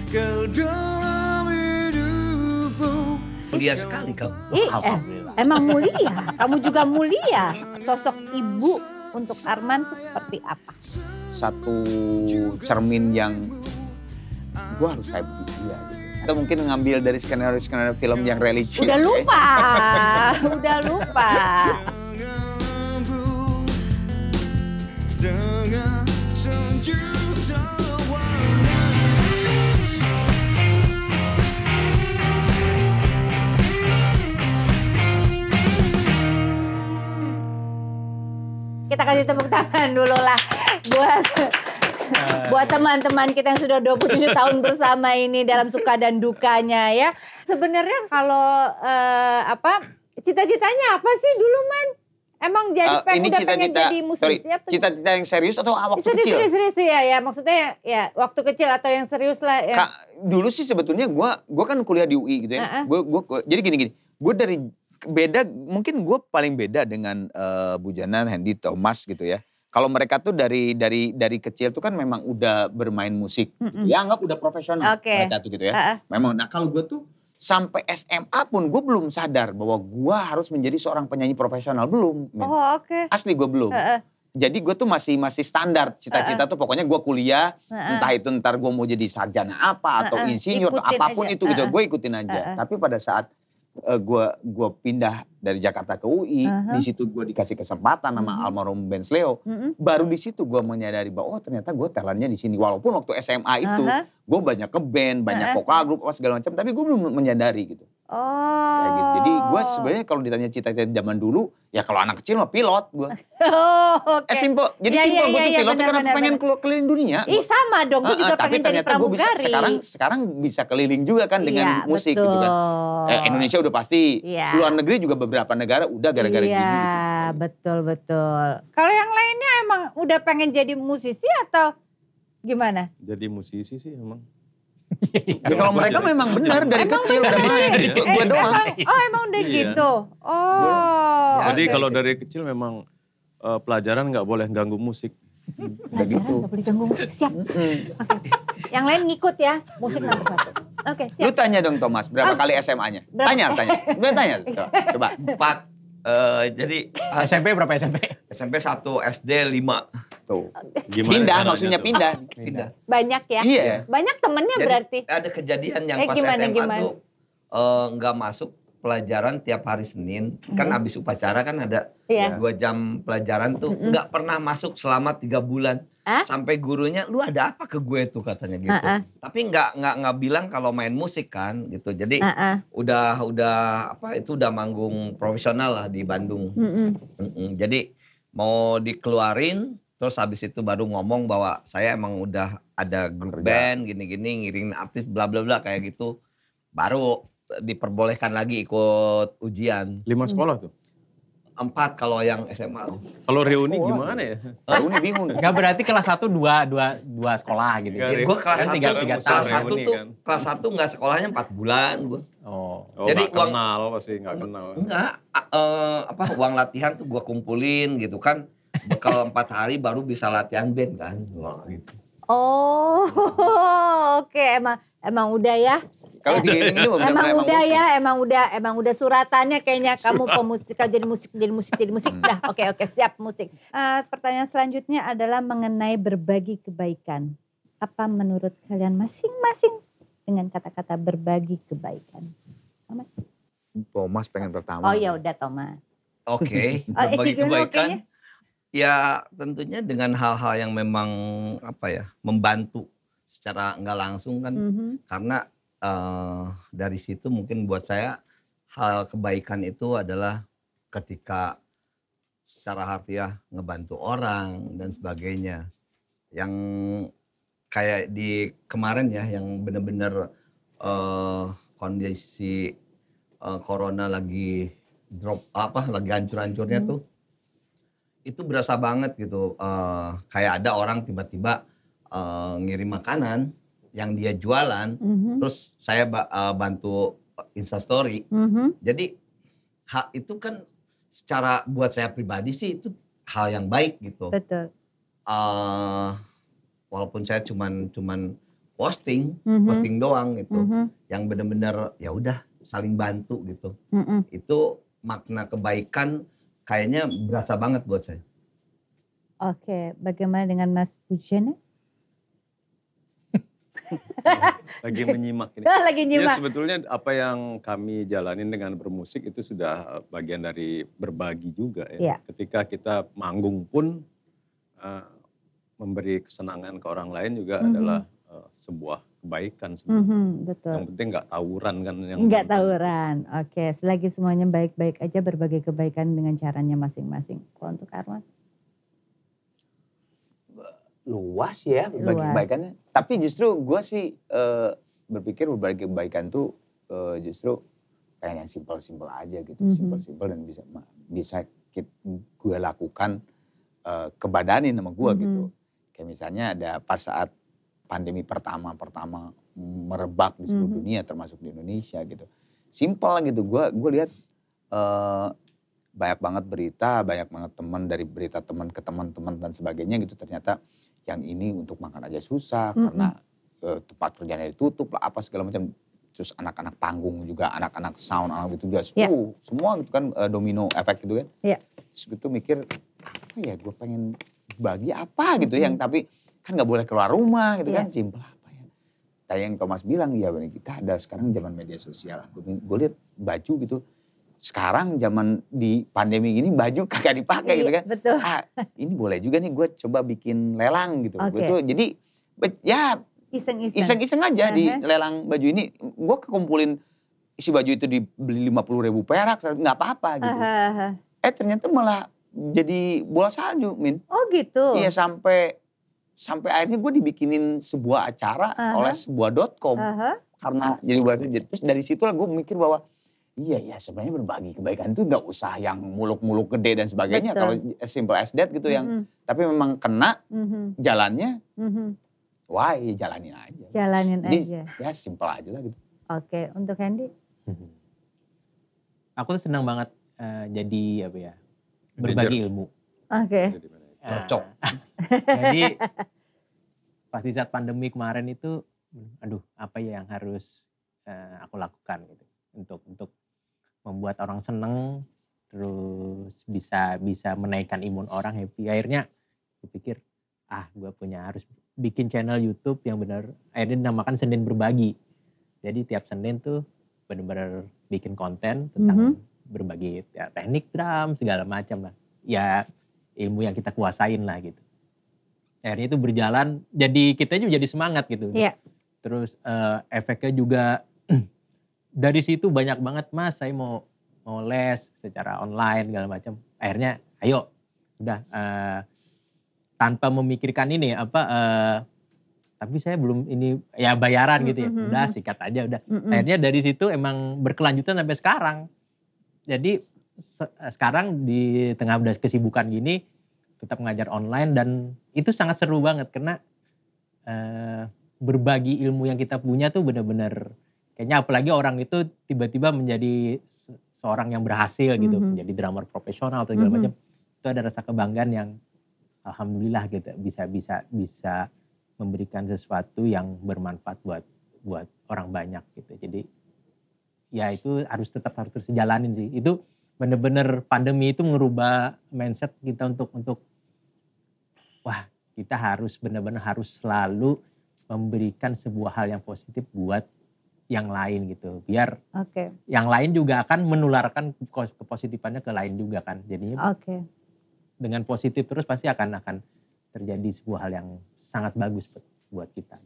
kau dalam hidupku. Mulia sekali kamu. Emang mulia, kamu juga mulia. Sosok ibu untuk Arman itu seperti apa? Satu cermin yang gue harus kayak begitu dia. Gitu. Atau mungkin ngambil dari skenario film yang religi. Udah lupa, udah lupa. Dengan sejuta Kita kasih tepuk tangan dulu lah buat teman-teman kita yang sudah 27 tahun bersama ini dalam suka dan dukanya ya. Sebenarnya kalau cita-citanya apa sih dulu, Man? Emang jadi pengen jadi musisi atau cita-cita yang serius atau waktu kecil? Serius ya, maksudnya ya waktu kecil atau yang serius lah ya. Dulu sih sebetulnya gue kan kuliah di UI gitu ya. Jadi gini, gue dari beda, mungkin gue paling beda dengan Bu Jana, Hendy, Thomas gitu ya. Kalau mereka tuh dari kecil tuh kan memang udah bermain musik, gitu. Ya anggap udah profesional mereka tuh gitu ya. Memang. Nah kalau gue tuh sampai SMA pun gue belum sadar bahwa gue harus menjadi seorang penyanyi profesional, belum. Oh oke. Asli gue belum. Jadi gue tuh masih standar cita-cita tuh pokoknya gue kuliah, entah itu ntar gue mau jadi sarjana apa atau insinyur atau apapun aja. Itu gitu, gue ikutin aja. Tapi pada saat gue pindah dari Jakarta ke UI, di situ gue dikasih kesempatan sama almarhum Ben Sleo. Baru di situ gue menyadari bahwa ternyata gue talentnya di sini. Walaupun waktu SMA itu gue banyak ke band, banyak vokal grup apa segala macam, tapi gue belum menyadari gitu. Kayak gitu. Jadi gue sebenarnya kalau ditanya cita-cita zaman dulu, ya kalau anak kecil mah pilot gue. Simple. Jadi simple gue tuh pilot karena pengen keliling dunia. Ih sama dong, gue juga pengen jadi pramugari. Sekarang bisa keliling juga kan dengan musik gitu kan. Indonesia udah pasti, luar negeri juga beberapa negara udah gara-gara gini. Iya, betul. Kalau yang lainnya emang udah pengen jadi musisi atau gimana? Jadi musisi sih emang. Ya, kalau mereka memang benar dari kecil udah main. Gue doang. Emang udah gitu. Jadi kalau dari kecil memang pelajaran nggak boleh ganggu musik. Pelajaran nggak boleh ganggu musik, siap. Yang lain ngikut ya, musik nomor 1. Oke, siap. Lu tanya dong Thomas, berapa kali SMA-nya? Tanya. Coba. 4. Jadi SMP berapa SMP? SMP 1, SD 5. Tuh. Gimana Pindah. Banyak ya? Iya. Banyak temennya Jadi, berarti? ada kejadian yang pas gimana? tuh nggak masuk pelajaran tiap hari Senin. Kan habis upacara kan ada 2 jam pelajaran tuh. Nggak pernah masuk selama 3 bulan. Sampai gurunya, lu ada apa ke gue tuh katanya gitu. Tapi nggak bilang kalau main musik kan gitu. Jadi udah manggung profesional lah di Bandung. Jadi mau dikeluarin, terus habis itu baru ngomong bahwa saya emang udah ada grup band gini-gini, ngiring artis bla bla bla kayak gitu. Baru diperbolehkan lagi ikut ujian. 5 sekolah tuh? 4 kalau yang SMA. Kalau reuni gimana ya? Reuni bingung. Enggak berarti kelas 1 dua sekolah gitu. Gue kelas 1 kan. kelas 1 nggak sekolahnya 4 bulan gue. Jadi uang kenal pasti nggak kenal. Enggak, uang latihan tuh gue kumpulin gitu kan. Bekal 4 hari baru bisa latihan band kan. Wah, gitu. Oke, emang udah ya. Kalau diiring ini emang udah suratannya kayaknya kamu pemusik, jadi musik dah. Oke, siap musik. Pertanyaan selanjutnya adalah mengenai berbagi kebaikan. Apa menurut kalian masing-masing dengan kata-kata berbagi kebaikan? Thomas pengen pertama. Oh ya udah Thomas. Oke, berbagi kebaikan. Ya tentunya dengan hal-hal yang memang membantu secara nggak langsung kan. Karena dari situ mungkin buat saya hal kebaikan itu adalah ketika secara harfiah ngebantu orang dan sebagainya. Yang kayak di kemarin ya yang benar-benar kondisi corona lagi lagi hancur-hancurnya tuh. Itu berasa banget gitu. Kayak ada orang tiba-tiba ngirim makanan yang dia jualan, terus saya bantu Instastory. Jadi itu kan secara buat saya pribadi sih itu hal yang baik gitu. Betul. Walaupun saya cuman posting doang gitu. Yang benar-benar ya udah saling bantu gitu. Itu makna kebaikan kayaknya berasa banget buat saya. Oke, bagaimana dengan Mas Pujen? Lagi menyimak ini. Lagi nyimak. Ya sebetulnya apa yang kami jalanin dengan bermusik itu sudah bagian dari berbagi juga ya. Ketika kita manggung pun memberi kesenangan ke orang lain juga adalah sebuah kebaikan sebenarnya. Betul. Yang penting nggak tawuran kan. Nggak tawuran, oke. Selagi semuanya baik-baik aja, berbagi kebaikan dengan caranya masing-masing. Kalau untuk Arman? Luas ya berbagi kebaikannya. Tapi justru gue sih berpikir berbagi kebaikan tuh justru pengen yang simpel-simpel aja gitu. Simpel-simpel dan bisa gue lakukan kebadanin sama gue gitu. Kayak misalnya ada pas saat pandemi pertama merebak di seluruh dunia termasuk di Indonesia gitu. Simpel gitu. Gue lihat banyak banget berita, banyak banget teman dari berita teman ke teman dan sebagainya gitu. Ternyata yang ini untuk makan aja susah karena tempat kerjanya ditutup lah apa segala macam. Terus anak-anak panggung juga, anak-anak sound, anak gitu juga semua gitu kan domino efek gitu kan. Terus gitu mikir apa ya gue pengen bagi apa gitu yang tapi kan gak boleh keluar rumah gitu kan. Simpel apa ya. Tadi yang Thomas bilang ya kita ada sekarang zaman media sosial. Gue lihat baju gitu. Sekarang zaman di pandemi gini baju kagak dipakai gitu kan. Betul. Ini boleh juga nih gue coba bikin lelang gitu. Gitu. Jadi ya iseng-iseng aja di lelang baju ini. Gue kekumpulin isi baju itu dibeli 50.000 perak, nggak apa-apa gitu. Ternyata malah jadi bola salju, Min. Oh gitu? Iya sampai akhirnya gue dibikinin sebuah acara oleh sebuah .com. Karena jadi bola salju. Terus dari situlah gue mikir bahwa iya ya sebenarnya berbagi kebaikan itu gak usah yang muluk-muluk gede dan sebagainya. Kalau as simple as that gitu yang tapi memang kena jalannya. Wah jalanin aja. Jadi, ya simple aja lah gitu. Oke, untuk Hendy? Aku tuh senang banget jadi apa ya, berbagi ilmu. Oke. Cocok. Jadi pas di saat pandemi kemarin itu, aduh apa ya yang harus aku lakukan gitu untuk membuat orang seneng, terus bisa menaikkan imun orang happy. Akhirnya dipikir gue harus bikin channel YouTube yang benar. Akhirnya dinamakan Senin Berbagi. Jadi tiap Senin tuh benar-benar bikin konten tentang berbagi ya, teknik drum segala macam lah. Ya ilmu yang kita kuasain lah gitu. Akhirnya itu berjalan. Jadi kita juga jadi semangat gitu. Terus efeknya juga dari situ banyak banget Mas, saya mau les secara online segala macam. Akhirnya ayo udah tanpa memikirkan ini tapi saya belum ini ya bayaran gitu ya. Udah sikat aja udah. Akhirnya dari situ emang berkelanjutan sampai sekarang. Jadi sekarang di tengah kesibukan gini tetap mengajar online dan itu sangat seru banget karena berbagi ilmu yang kita punya tuh benar-benar kayaknya apalagi orang itu tiba-tiba menjadi seorang yang berhasil gitu, menjadi drummer profesional atau segala macam. Itu ada rasa kebanggaan yang alhamdulillah gitu bisa memberikan sesuatu yang bermanfaat buat orang banyak gitu. Jadi ya itu harus terus dijalanin sih. Itu benar-benar pandemi itu merubah mindset kita untuk wah, kita harus benar-benar harus selalu memberikan sebuah hal yang positif buat yang lain gitu, biar yang lain juga akan menularkan kepositifannya ke lain juga kan, jadinya dengan positif terus pasti akan terjadi sebuah hal yang sangat bagus buat kita.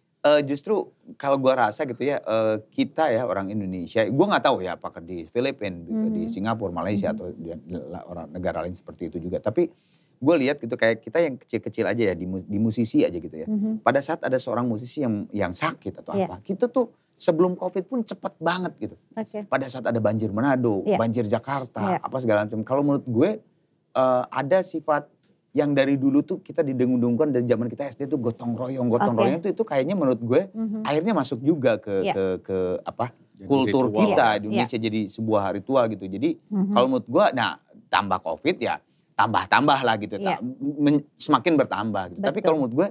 Justru kalau gue rasa gitu ya, kita ya orang Indonesia, gue nggak tahu ya apakah di Filipina, di Singapura, Malaysia atau di orang negara lain seperti itu juga, tapi gue lihat gitu kayak kita yang kecil-kecil aja ya di musisi aja gitu ya. Pada saat ada seorang musisi yang sakit atau apa, kita tuh sebelum COVID pun cepet banget gitu. Pada saat ada banjir Manado, banjir Jakarta, apa segala macam. Kalau menurut gue ada sifat yang dari dulu tuh kita didengung-dengungkan dari zaman kita SD tuh gotong royong itu kayaknya menurut gue akhirnya masuk juga ke apa kultur kita di Indonesia jadi sebuah ritual gitu. Jadi kalau menurut gue tambah COVID ya tambah lah gitu, semakin bertambah gitu. Tapi kalau menurut gue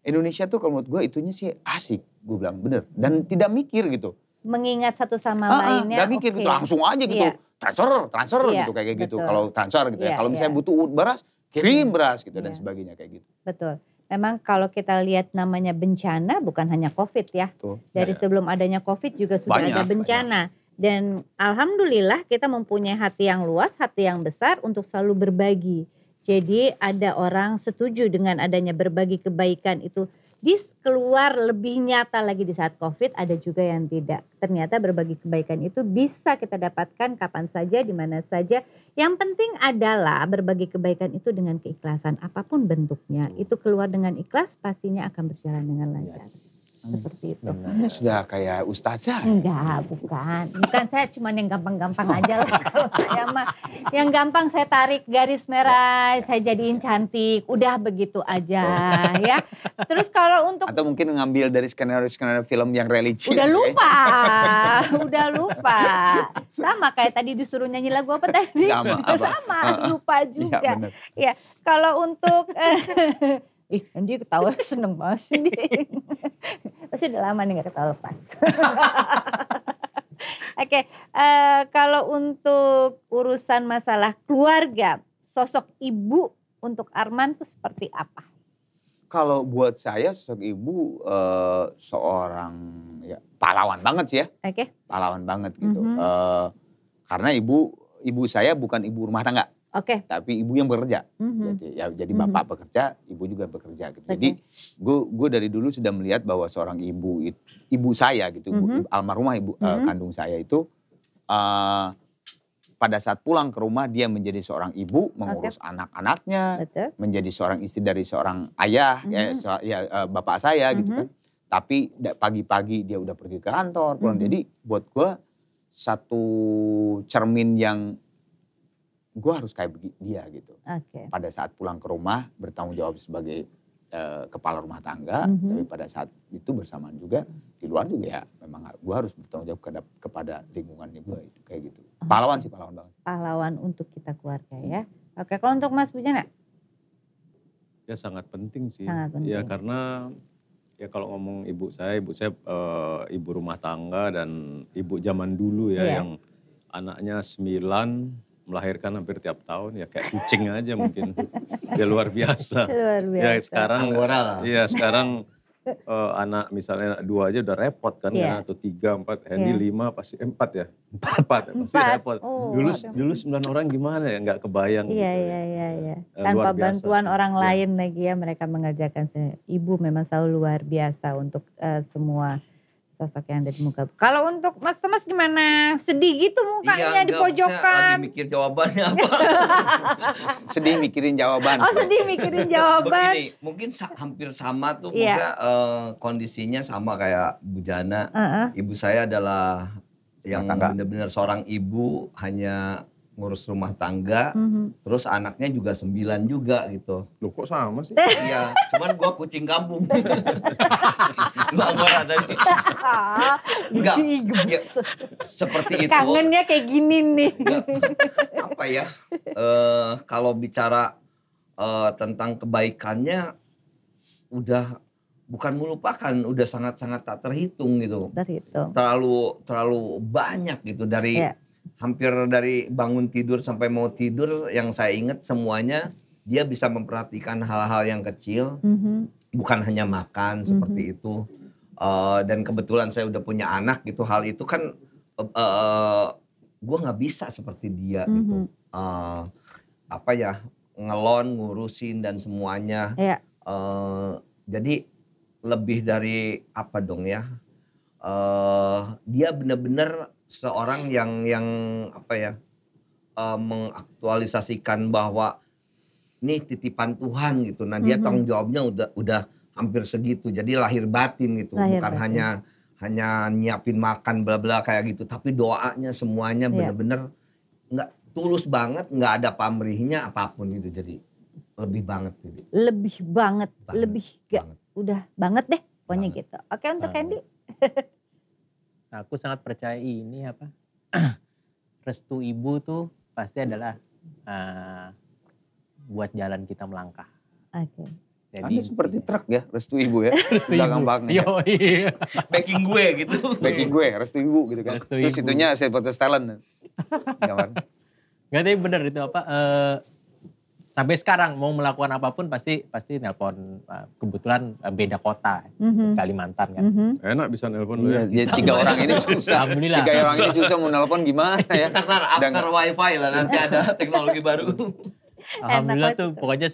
Indonesia tuh kalau menurut gue itunya sih asik, gue bilang bener. Dan tidak mikir gitu. Mengingat satu sama lainnya. Gak mikir gitu, langsung aja gitu. Transfer gitu kayak gitu. Kalau transfer gitu ya. Kalau misalnya butuh beras, kirim beras gitu dan sebagainya kayak gitu. Betul. Memang kalau kita lihat namanya bencana bukan hanya COVID ya. Dari sebelum adanya COVID juga sudah ada bencana. Dan alhamdulillah kita mempunyai hati yang luas, hati yang besar untuk selalu berbagi. Jadi ada orang setuju dengan adanya berbagi kebaikan itu keluar lebih nyata lagi di saat COVID, ada juga yang tidak. Ternyata berbagi kebaikan itu bisa kita dapatkan kapan saja, di mana saja. Yang penting adalah berbagi kebaikan itu dengan keikhlasan, apapun bentuknya. Itu keluar dengan ikhlas, pastinya akan berjalan dengan lancar. Seperti itu. Sudah kayak ustazah. Enggak, bukan. Bukan, saya cuma yang gampang-gampang aja lah. Kalau saya mah yang gampang saya tarik garis merah, saya jadiin cantik. Udah begitu aja ya. Terus kalau untuk... Atau mungkin ngambil dari skenario-skenario film yang religi. Udah lupa. Udah lupa. Sama kayak tadi disuruh nyanyi lagu apa tadi? Sama, lupa juga. Ya, kalau untuk... Andi ketawa seneng banget sih dia. Pasti udah lama nih gak ketawa lepas. Oke, kalau untuk urusan masalah keluarga, sosok ibu untuk Arman tuh seperti apa? Kalau buat saya sosok ibu seorang ya pahlawan banget sih ya. Pahlawan banget gitu. Karena ibu saya bukan ibu rumah tangga. Tapi ibu yang bekerja. Jadi bapak bekerja, ibu juga bekerja gitu. Jadi gue dari dulu sudah melihat bahwa seorang ibu saya gitu, almarhumah ibu kandung saya itu pada saat pulang ke rumah dia menjadi seorang ibu, mengurus anak-anaknya, menjadi seorang istri dari seorang ayah, bapak saya gitu kan. Tapi pagi-pagi dia udah pergi ke kantor, pulang. Jadi buat gue satu cermin yang gue harus kayak dia gitu. Pada saat pulang ke rumah bertanggung jawab sebagai kepala rumah tangga, tapi pada saat itu bersamaan juga di luar juga ya memang gue harus bertanggung jawab kepada lingkungannya gue itu kayak gitu. Pahlawan sih, pahlawan banget. Pahlawan untuk kita keluarga ya. Kalau untuk Mas Bujana? Ya sangat penting sih. Sangat penting. Ya karena ya kalau ngomong ibu saya ibu rumah tangga dan ibu zaman dulu ya yang anaknya 9 melahirkan hampir tiap tahun ya kayak kucing aja mungkin. Ya luar biasa. Ya sekarang sekarang anak misalnya 2 aja udah repot kan ya, atau 3, 4, Hendy 5 pasti 4 ya. 4 pasti repot. Dulu 9 orang gimana ya, nggak kebayang. Iya. Tanpa bantuan orang lain lagi ya mereka mengerjakan. Ibu memang selalu luar biasa untuk semua sosok yang ada di muka. Kalau untuk Mas gimana? Sedih gitu mukanya di pojokan. Lagi mikir jawabannya apa. Sedih mikirin jawaban. Sedih mikirin jawaban. Begini, mungkin hampir sama tuh. Maksudnya kondisinya sama kayak Bujana. Ibu saya adalah yang benar-benar seorang ibu, hanya ngurus rumah tangga, terus anaknya juga 9 juga gitu. Loh kok sama sih? Iya, cuman gua kucing kampung. Enggak tadi. Enggak, ya, seperti itu. Kangennya kayak gini nih. Apa ya, kalau bicara tentang kebaikannya, udah bukan melupakan, udah sangat-sangat tak terhitung gitu. Terlalu banyak gitu dari... Hampir dari bangun tidur sampai mau tidur yang saya ingat semuanya dia bisa memperhatikan hal-hal yang kecil, bukan hanya makan seperti itu. Dan kebetulan saya udah punya anak gitu, hal itu kan gue nggak bisa seperti dia gitu. Ngelon, ngurusin dan semuanya. Jadi lebih dari apa dong ya? Dia benar-benar seorang yang mengaktualisasikan bahwa ini titipan Tuhan gitu. Nah dia tanggung jawabnya udah hampir segitu. Jadi lahir batin gitu, bukan hanya nyiapin makan bla bla kayak gitu. Tapi doanya semuanya benar-benar nggak tulus banget, nggak ada pamrihnya apapun gitu. Jadi lebih banget gitu. Lebih banget. Udah banget deh pokoknya gitu. Oke, untuk Hendy. Aku sangat percaya ini restu ibu tuh pasti adalah buat jalan kita melangkah. Anda seperti truk ya, restu ibu ya. Restu belakang-belakang. Yo, iya. Backing gue gitu. Backing gue, restu ibu gitu kan. Restu Terus ibu. itunya saya foto talent. Gambar. Gak, tapi bener itu apa, sampai sekarang mau melakukan apapun pasti nelpon, kebetulan beda kota, Kalimantan kan. Enak bisa nelpon lu ya. Iya, 3 orang ini susah. Alhamdulillah. 3 orang ini susah mau nelpon gimana ya. After wifi lah nanti ada teknologi baru. Alhamdulillah tuh pokoknya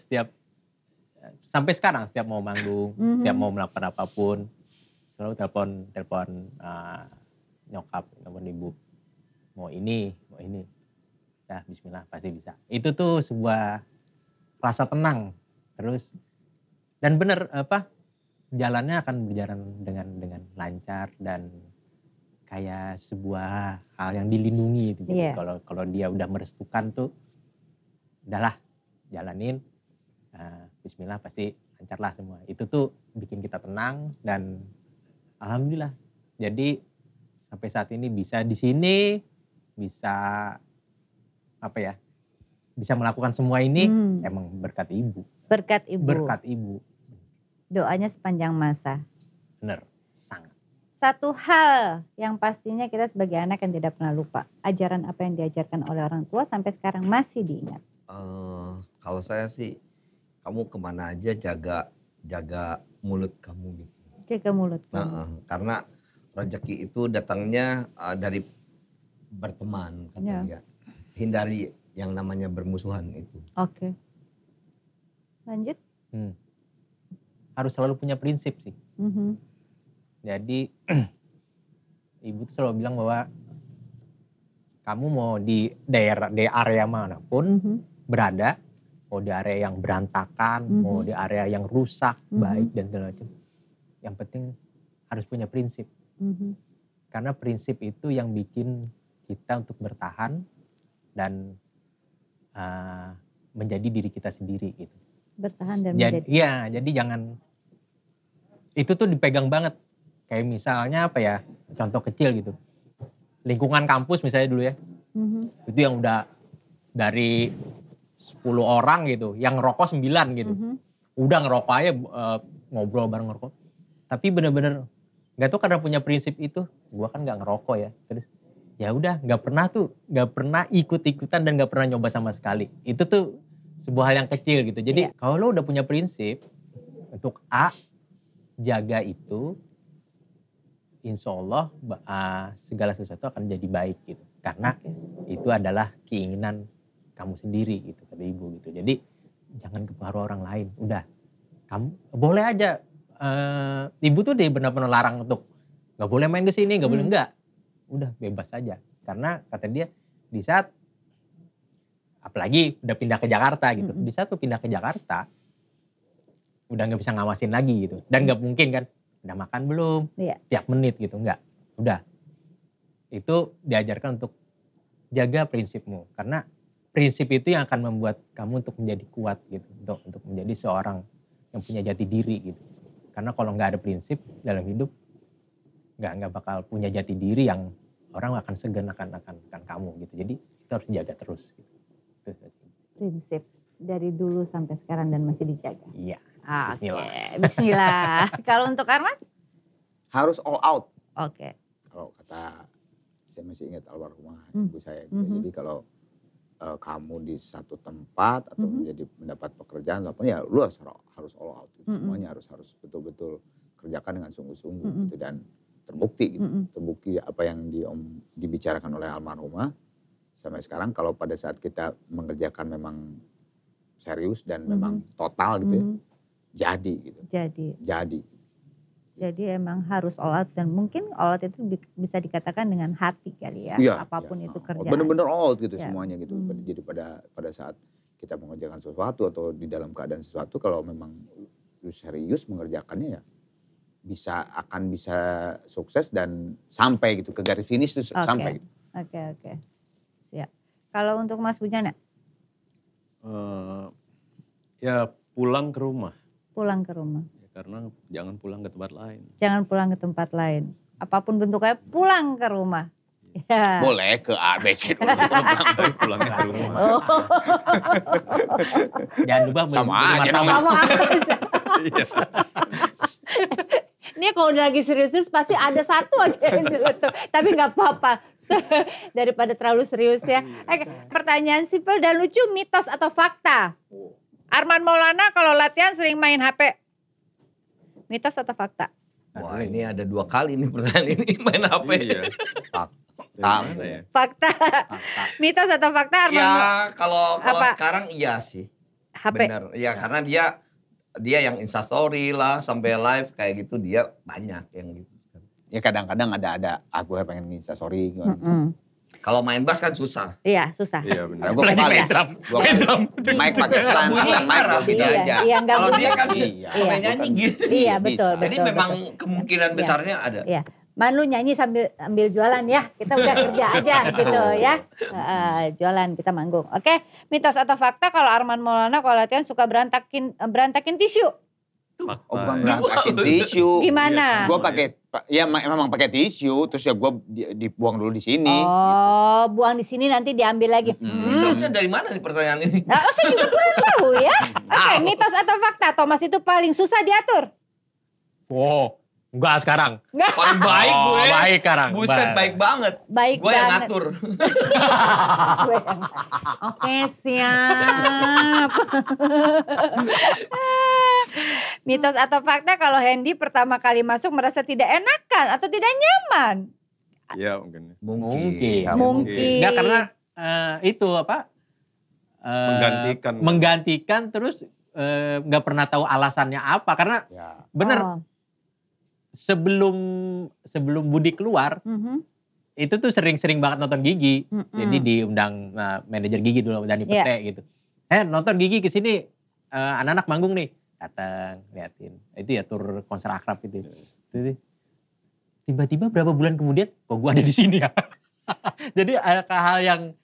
sampai sekarang setiap mau manggung, setiap mau melakukan apapun, selalu telepon nyokap, telepon ibu. Mau ini. Ya bismillah pasti bisa. Itu tuh sebuah rasa tenang. Terus dan bener jalannya akan berjalan dengan lancar dan kayak sebuah hal yang dilindungi gitu. Yeah. Kalau dia udah merestukan tuh udahlah jalanin. Bismillah pasti lancar lah semua. Itu tuh bikin kita tenang dan alhamdulillah. Jadi sampai saat ini bisa di sini, bisa bisa melakukan semua ini emang berkat ibu. Berkat ibu. Berkat ibu. Doanya sepanjang masa. Bener, sangat. Satu hal yang pastinya kita sebagai anak yang tidak pernah lupa. Ajaran apa yang diajarkan oleh orang tua sampai sekarang masih diingat. Kalau saya sih, kamu kemana aja jaga mulut kamu gitu. Jaga mulut kamu. Karena rezeki itu datangnya dari berteman kata dia. Hindari yang namanya bermusuhan itu. Oke. Lanjut. Harus selalu punya prinsip sih. Jadi ibu tuh selalu bilang bahwa kamu mau di area manapun berada, mau di area yang berantakan, mau di area yang rusak, baik dan segala macam. Yang penting harus punya prinsip. Karena prinsip itu yang bikin kita untuk bertahan dan menjadi diri kita sendiri gitu. Bertahan dan menjadi. Iya, jadi jangan itu tuh dipegang banget. Kayak misalnya contoh kecil gitu. Lingkungan kampus misalnya dulu ya. Itu yang udah dari 10 orang gitu, yang ngerokok 9 gitu. Udah ngerokok aja ngobrol bareng ngerokok. Tapi bener-bener gak tuh karena punya prinsip itu, gua kan gak ngerokok ya. Terus ya udah gak pernah ikut-ikutan dan gak pernah nyoba sama sekali. Itu tuh sebuah hal yang kecil gitu. Jadi kalau lo udah punya prinsip untuk jaga itu, insya Allah segala sesuatu akan jadi baik gitu. Karena itu adalah keinginan kamu sendiri gitu kata ibu gitu. Jadi jangan kepengaruh orang lain. Udah, kamu boleh aja. Ibu tuh dia benar-benar larang untuk nggak boleh main ke sini, nggak boleh enggak. Udah bebas aja. Karena kata dia di saat apalagi udah pindah ke Jakarta gitu. Di saat tuh pindah ke Jakarta udah nggak bisa ngawasin lagi gitu. Dan nggak mungkin kan udah makan belum? Tiap menit gitu, enggak. Udah. Itu diajarkan untuk jaga prinsipmu. Karena prinsip itu yang akan membuat kamu untuk menjadi kuat gitu. Untuk menjadi seorang yang punya jati diri gitu. Karena kalau nggak ada prinsip dalam hidup, nggak bakal punya jati diri yang orang akan segan akan kamu gitu. Jadi kita harus jaga terus. Gitu. Prinsip dari dulu sampai sekarang dan masih dijaga. Iya. Bismillah. Kalau untuk Arman? Harus all out. Oke. Kalau kata, saya masih ingat almarhumah ibu saya. Jadi kalau kamu di satu tempat atau mendapat pekerjaan, ya lu harus all out. Gitu. Semuanya harus betul-betul kerjakan dengan sungguh-sungguh gitu, dan terbukti gitu. Terbukti apa yang dibicarakan oleh almarhumah sampai sekarang. Kalau pada saat kita mengerjakan memang serius dan memang total gitu ya, jadi gitu. Jadi emang harus all out, dan mungkin all out itu bisa dikatakan dengan hati kali ya, apapun itu kerjaan. Bener-bener all out gitu semuanya gitu. Jadi pada saat kita mengerjakan sesuatu atau di dalam keadaan sesuatu, kalau memang serius mengerjakannya ya akan bisa sukses dan sampai gitu ke garis finish itu sampai. Gitu. Oke. Siap. Kalau untuk Mas Bujana? Ya pulang ke rumah. Pulang ke rumah. Karena jangan pulang ke tempat lain. Jangan pulang ke tempat lain. Apapun bentuknya, pulang ke rumah. Ya. Boleh ke A, B, C dulu. Pulangnya ke rumah. Jangan lupa sama aja namanya. Ini kalau udah lagi serius pasti ada satu aja yang diletup. Tapi nggak apa-apa. Daripada terlalu serius ya. Oke, pertanyaan simpel dan lucu, mitos atau fakta? Arman Maulana kalau latihan sering main HP. Mitos atau fakta? Wah, ini ada 2 kali nih pertanyaan ini main HP. Iya. Fakta. Mitos atau fakta Arman? Ya, kalau sekarang iya sih. HP. Bener. Ya, karena dia yang Instastory lah sampai live kayak gitu dia banyak yang gitu. Ya kadang-kadang ada aku pengen Instastory. Kalau main bass kan susah. Iya, susah. Iya benar. Gue paling mic pakai stand, pasang mic gue gini aja. Iya, enggak kalau dia kan Iya. sampai nyanyi gitu. Iya, betul. Jadi memang kemungkinan besarnya ada. Iya. Man lu nyanyi sambil jualan ya. Kita udah kerja aja gitu ya. Jualan kita manggung. Oke, mitos atau fakta kalau Arman Maulana kalau latihan suka berantakin tisu? Oh, bukan berantakin tisu. Gimana? Gue pakai, ya memang pakai tisu, terus ya gue dibuang dulu di sini. Oh, buang di sini nanti diambil lagi. Ini soalnya dari mana nih pertanyaan ini? Nah, saya juga kurang tahu ya. Oke, mitos atau fakta Thomas itu paling susah diatur? Wow, enggak sekarang. Paling baik gue. Baik sekarang. Buset, baik banget. Baik gue yang banget. ngatur. Oke, siap. Mitos atau fakta kalau Hendy pertama kali masuk merasa tidak enakan atau tidak nyaman? Iya mungkin. Mungkin. Mungkin. Enggak karena itu apa? Menggantikan terus nggak pernah tahu alasannya apa karena bener sebelum Budi keluar itu tuh sering banget nonton Gigi. Jadi diundang manajer Gigi dulu Dani Pete gitu. Nonton Gigi kesini anak-anak manggung nih. Datang liatin. Itu ya tur konser akrab gitu. Tiba-tiba berapa bulan kemudian kok gue ada di sini ya. Jadi ada hal yang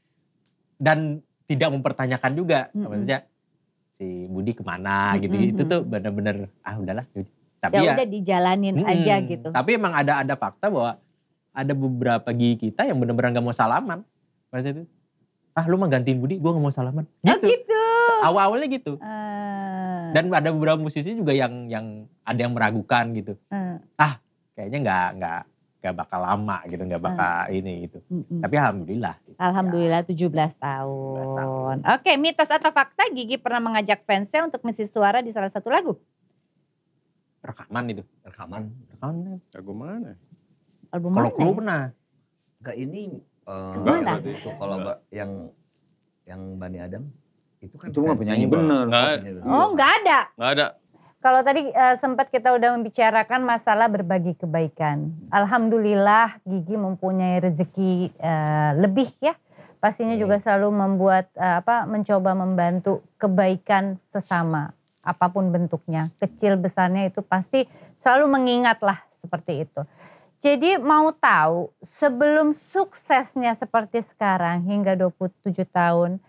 dan tidak mempertanyakan juga. Maksudnya si Budi kemana gitu. Itu tuh bener-bener udahlah. Tapi ya udah dijalanin aja gitu. Tapi emang ada fakta bahwa ada beberapa Gigi kita yang bener-bener gak mau salaman. Maksudnya itu, lu mah gantiin Budi, gue gak mau salaman. Gitu. Oh gitu. Awal-awalnya gitu. Dan ada beberapa musisi juga yang ada yang meragukan gitu. Kayaknya nggak bakal lama gitu, nggak bakal ini gitu. Tapi alhamdulillah. Gitu. Alhamdulillah 17 tahun. Oke, mitos atau fakta Gigi pernah mengajak fansnya untuk mengisi suara di salah satu lagu? Rekaman itu. Rekaman. Lagu mana? Album Kalau mana? kru pernah. Enggak ini. Mana? Itu kalau yang Bani Adam. Itu kan Itu nggak penyanyi bener. Oh nggak ada. Nggak ada. Kalau tadi sempat kita udah membicarakan masalah berbagi kebaikan. Alhamdulillah Gigi mempunyai rezeki lebih ya. Pastinya juga selalu mencoba membantu kebaikan sesama. Apapun bentuknya. Kecil besarnya itu pasti selalu mengingat lah seperti itu. Jadi mau tahu sebelum suksesnya seperti sekarang hingga 27 tahun.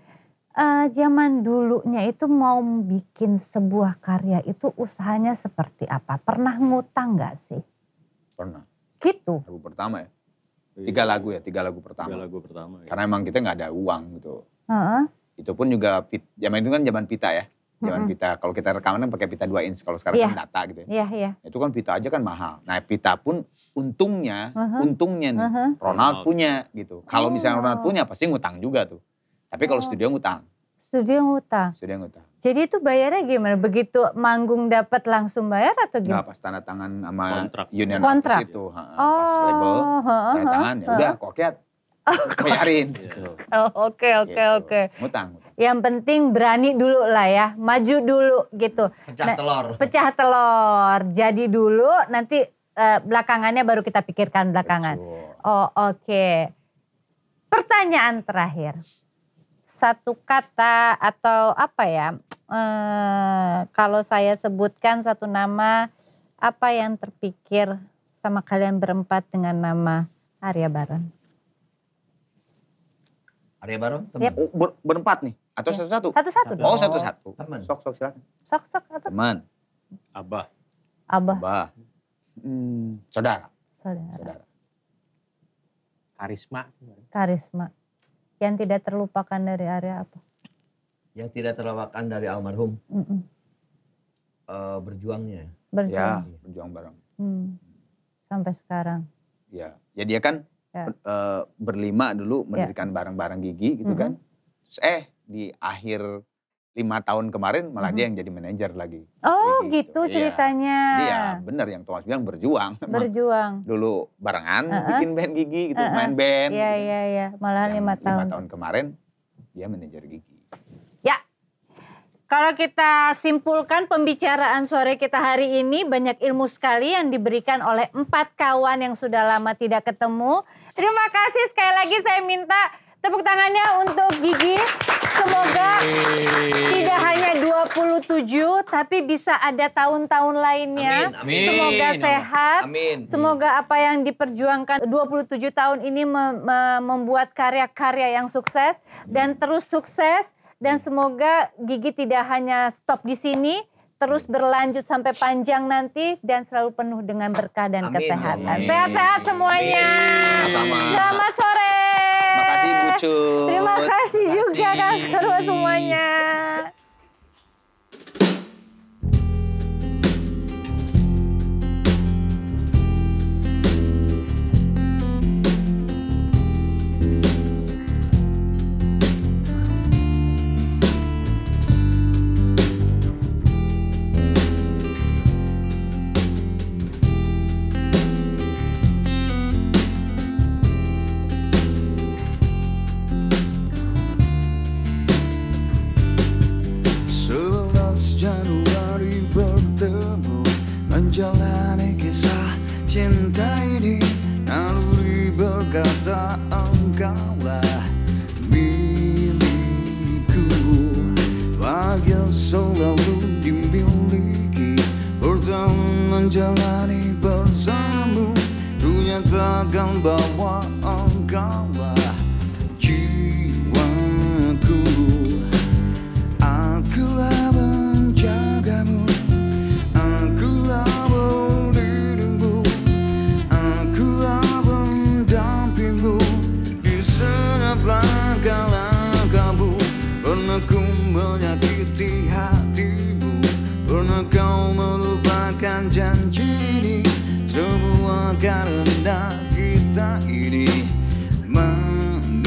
Zaman dulunya itu mau bikin sebuah karya itu usahanya seperti apa? Pernah ngutang gak sih? Pernah. Gitu? Lagu pertama ya. 3 lagu pertama. 3 lagu pertama. Ya. Karena emang kita gak ada uang gitu. Itu pun juga, zaman itu kan zaman pita ya. Zaman pita, kalau kita rekaman kan pakai pita 2 inch. Kalau sekarang kan data gitu ya. Iya. Itu kan pita aja kan mahal. Nah pita pun untungnya nih. Ronald punya gitu. Kalau misalnya Ronald punya pasti ngutang juga tuh. Tapi kalau studio ngutang. Studio ngutang. Jadi itu bayarnya gimana? Begitu manggung dapat langsung bayar atau gimana? Nggak, pas tanda tangan sama kontrak. union Kontrak. itu. Pas label, tanda tangan ya udah kokiat. Bayarin. Gitu. Oke. Ngutang. Yang penting berani dulu lah ya. Maju dulu gitu. Pecah telur. Jadi dulu nanti belakangannya baru kita pikirkan belakangan. Betul. Oh oke. Pertanyaan terakhir. Satu kata atau apa ya, kalau saya sebutkan satu nama, apa yang terpikir sama kalian berempat dengan nama Arya Baron? Arya Baron? Yep. Oh, berempat nih? Atau satu-satu? Satu-satu dong. Oh satu-satu. Teman. Sok silakan. Sok atau Teman. Abah. Abah. Saudara. Karisma. Yang tidak terlupakan dari Arya apa? Yang tidak terlupakan dari almarhum. berjuangnya. Berjuang. Ya, berjuang bareng. Sampai sekarang. Ya, ya dia kan berlima dulu mendirikan bareng-bareng Gigi gitu kan. Terus di akhir 5 tahun kemarin malah dia yang jadi manajer lagi. Oh gitu ceritanya. Iya benar yang Thomas bilang berjuang. Berjuang. Dulu barengan bikin band Gigi gitu, main band. Iya, iya, iya. Malahan 5 tahun. 5 tahun kemarin dia manajer Gigi. Ya, kalau kita simpulkan pembicaraan sore kita hari ini banyak ilmu sekali yang diberikan oleh 4 kawan yang sudah lama tidak ketemu. Terima kasih sekali lagi saya minta tepuk tangannya untuk Gigi. Semoga tidak hanya 27 tapi bisa ada tahun-tahun lainnya. Amin. Semoga sehat. Amin. Semoga apa yang diperjuangkan 27 tahun ini membuat karya-karya yang sukses dan terus sukses. Dan semoga Gigi tidak hanya stop di sini, terus berlanjut sampai panjang nanti dan selalu penuh dengan berkah dan kesehatan. Sehat-sehat semuanya. Sama. Selamat sore. Terima kasih Bu Cut. Terima kasih juga Kak Sarwa semuanya. Januari bertemu menjalani kisah cinta ini. Naluri berkata engkaulah milikku, bahagia selalu dimiliki. Bertahun menjalani bersamamu, ku nyatakan bahwa engkaulah jiwaku. Akulah menjagamu, akulah pelindungmu, akulah pendampingmu di setiap langkah-langkahmu. Pernah ku menyakiti hatimu, pernah kau melupakan janji ini. Semua karena kita ini manusia.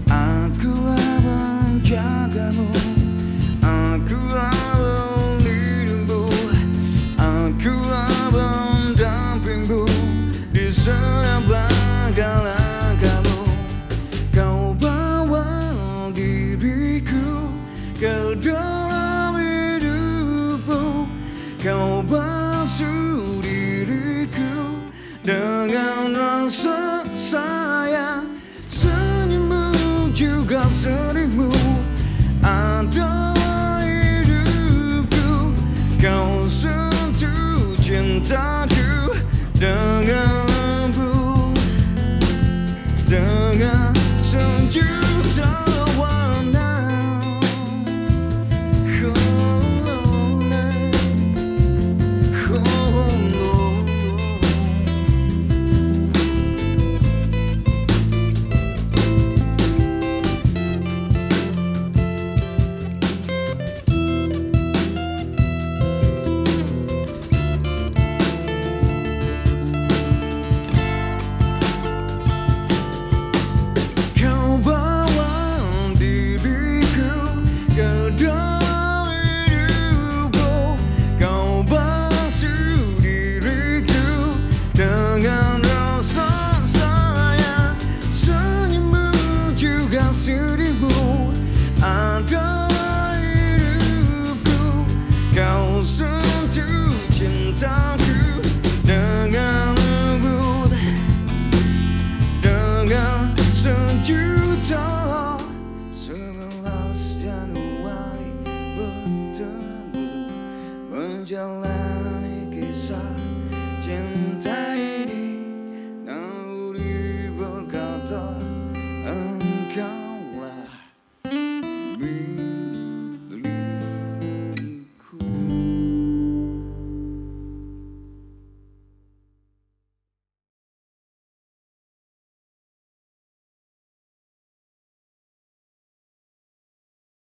Akulah menjagamu, akulah pelindungmu, akulah pendampingmu di setiap langkah-langkahmu. Kau bawa diriku ke dalam hidupmu, kau basuh diriku dengan rasa sayang. Senyummu juga sedihmu adalah hidupku. Kau sentuh cintaku